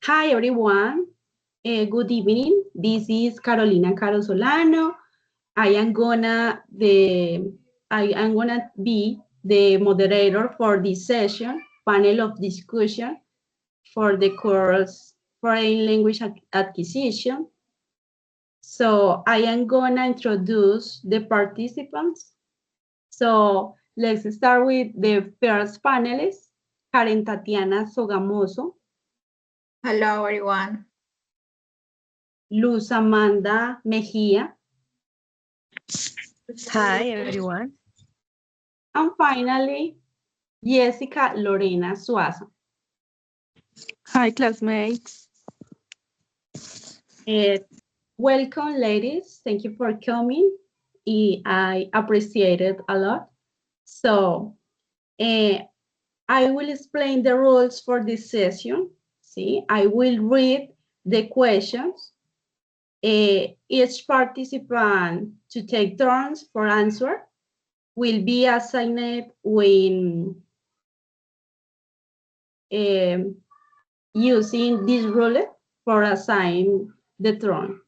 Hi everyone, good evening. This is Carolina Caro Solano. I am gonna be the moderator for this session, panel of discussion for the course Foreign Language Acquisition. So I am gonna introduce the participants. So let's start with the first panelist, Karen Tatiana Sogamoso. Hello, everyone. Luz Amanda Mejía. Hi, everyone. And finally, Jessica Lorena Suazo. Hi, classmates. Welcome, ladies. Thank you for coming. I appreciate it a lot. So, I will explain the rules for this session. See, I will read the questions. Each participant to take turns for answer will be assigned when using this rule for assign the turn.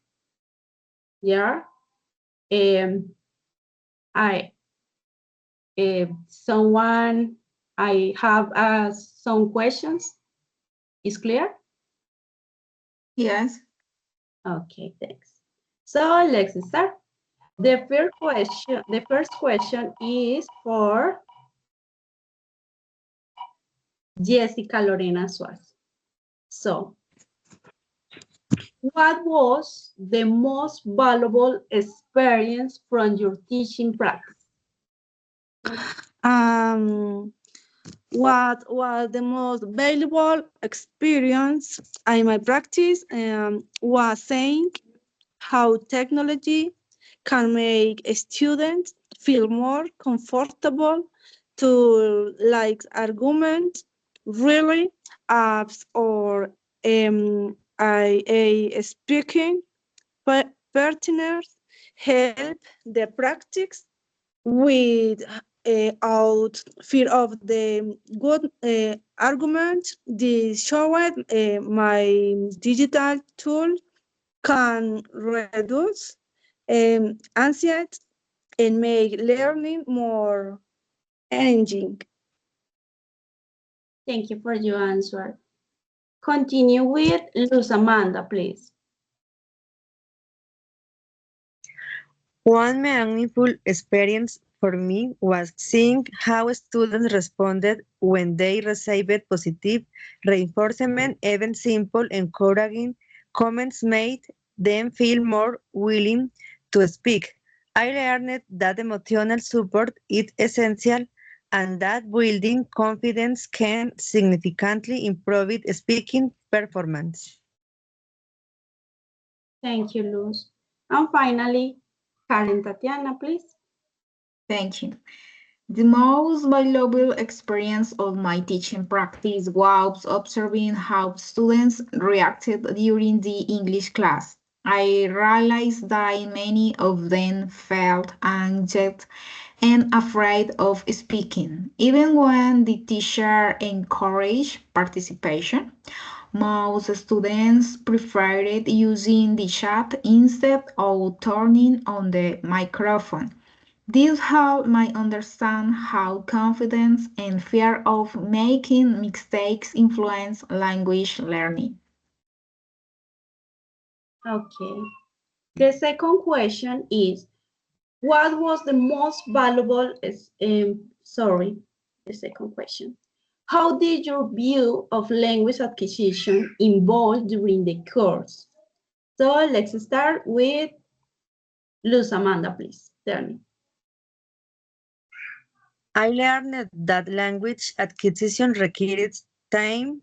Yeah. I have some questions. Is clear? Yes. Okay, thanks. So let's start. The first question is for Jessica Lorena Suárez. So, what was the most valuable experience from your teaching practice? What was the most valuable experience in my practice was saying how technology can make a student feel more comfortable to like argument, really apps or a speaking partners help the practice without fear of the good argument. This showed my digital tool can reduce anxiety and make learning more engaging. Thank you for your answer. Continue with Luz Amanda, please. One meaningful experience for me was seeing how students responded when they received positive reinforcement. Even simple, encouraging comments made them feel more willing to speak. I learned that emotional support is essential and that building confidence can significantly improve speaking performance. Thank you, Luz. And finally, Karen Tatiana, please. Thank you. The most valuable experience of my teaching practice was observing how students reacted during the English class. I realized that many of them felt anxious and afraid of speaking, even when the teacher encouraged participation. Most students preferred using the chat instead of turning on the microphone. This helped me understand how confidence and fear of making mistakes influence language learning. Okay. The second question is, what was the most valuable, the second question. How did your view of language acquisition evolve during the course? So let's start with Luz Amanda, please. Tell me. I learned that language acquisition requires time,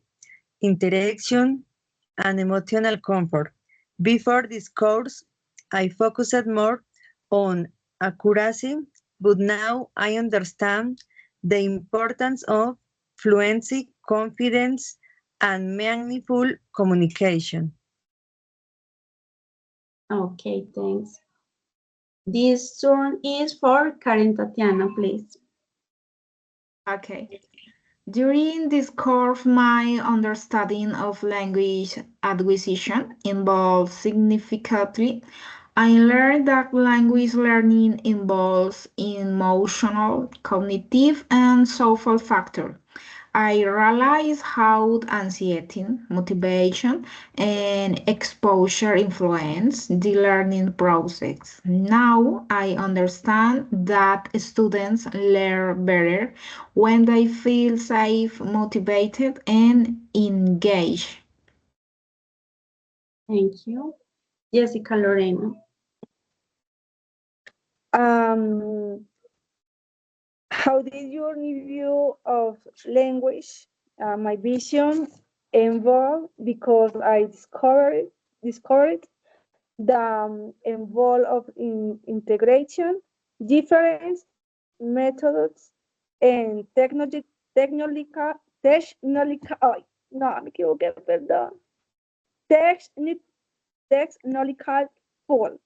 interaction, and emotional comfort. Before this course, I focused more on accuracy, but now I understand the importance of fluency, confidence, and meaningful communication. Okay, thanks. This turn is for Karen Tatiana, please. Okay. During this course, my understanding of language acquisition evolved significantly. I learned that language learning involves emotional, cognitive, and social factors. I realized how anxiety, motivation, and exposure influence the learning process. Now I understand that students learn better when they feel safe, motivated, and engaged. Thank you. Jessica Lorena. Um, how did your new view of language, my vision, evolve because I discovered the involve of integration, different methods, and ay, no, me equivoqué, perdón. Technological tool.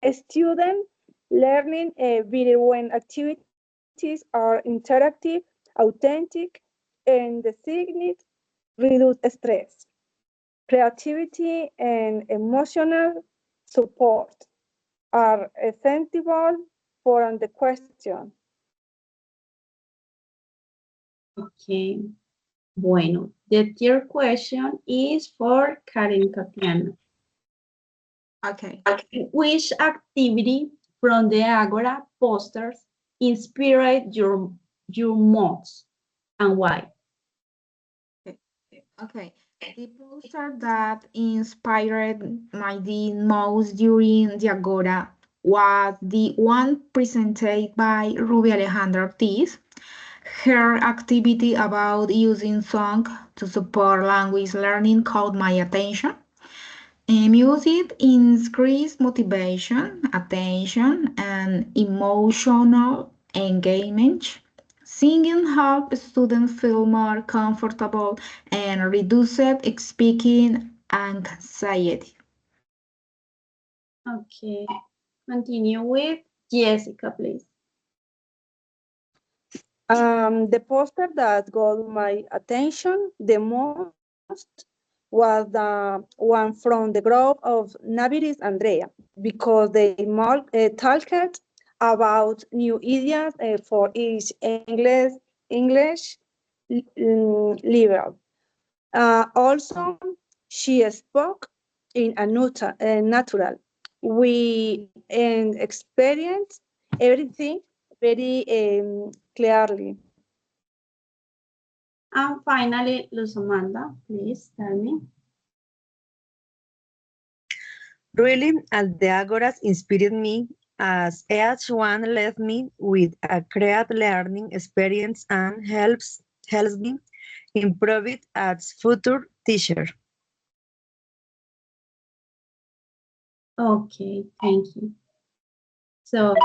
Student learning better when activities are interactive, authentic, and designed, reduce stress, creativity, and emotional support are essential for the question. Okay. Bueno, the third question is for Karen Tatiana. Okay. Which activity from the Agora posters inspired your most and why? Okay. The poster that inspired my the most during the Agora was the one presented by Ruby Alejandra Ortiz. Her activity about using song to support language learning caught my attention. Music increased motivation, attention, and emotional engagement. Singing helps students feel more comfortable and reduces speaking anxiety. Okay. Continue with Jessica, please. The poster that got my attention the most was the one from the group of Naviris Andrea, because they talked about new ideas for each English level. Also, she spoke in a natural. We experienced everything very clearly. And finally, Luz Amanda, please tell me. Really, as the Agoras inspired me, as each one left me with a creative learning experience and helps me improve it as future teacher. Okay, thank you. So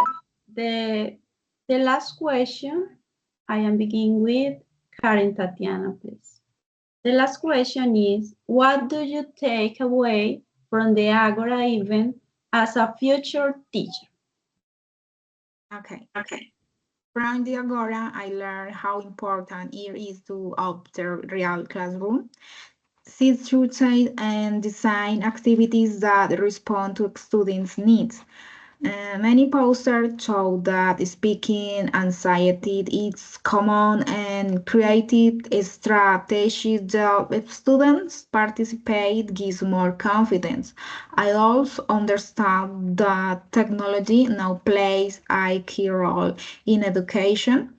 the last question, I am beginning with Karen Tatiana, please. The last question is, what do you take away from the Agora event as a future teacher? Okay. From the Agora, I learned how important it is to observe real classroom, situate and design activities that respond to students' needs. Many posters show that speaking anxiety is common and creative strategies that if students participate gives more confidence. I also understand that technology now plays a key role in education.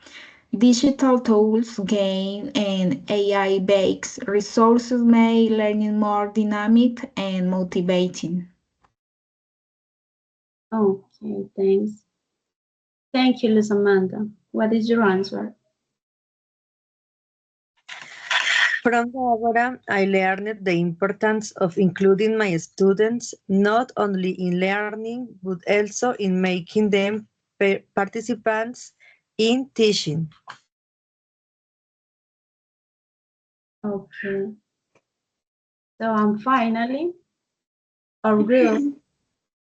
Digital tools, games, and AI-based resources make learning more dynamic and motivating. Okay, thanks. Thank you, Liz Amanda. What is your answer? From the Agora, I learned the importance of including my students not only in learning, but also in making them participants in teaching. Okay. So finally, our group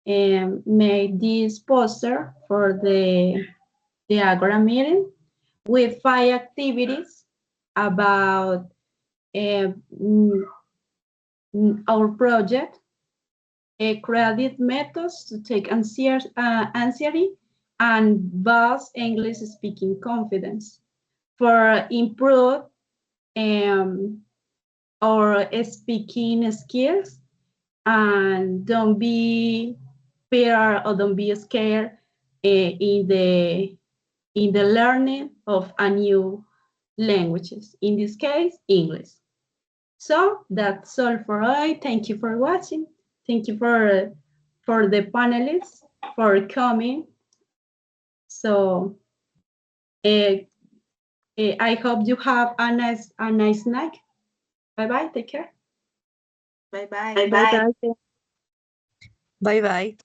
made this poster for the Agora meeting with 5 activities about our project, creative methods to take anxiety and boost English speaking confidence for improve our speaking skills, and don't be fear or don't be scared in the learning of a new languages, in this case English. So that's all for today. Thank you for watching. Thank you for the panelists for coming. So I hope you have a nice night. Bye bye. Take care. Bye bye. Bye bye. Bye bye.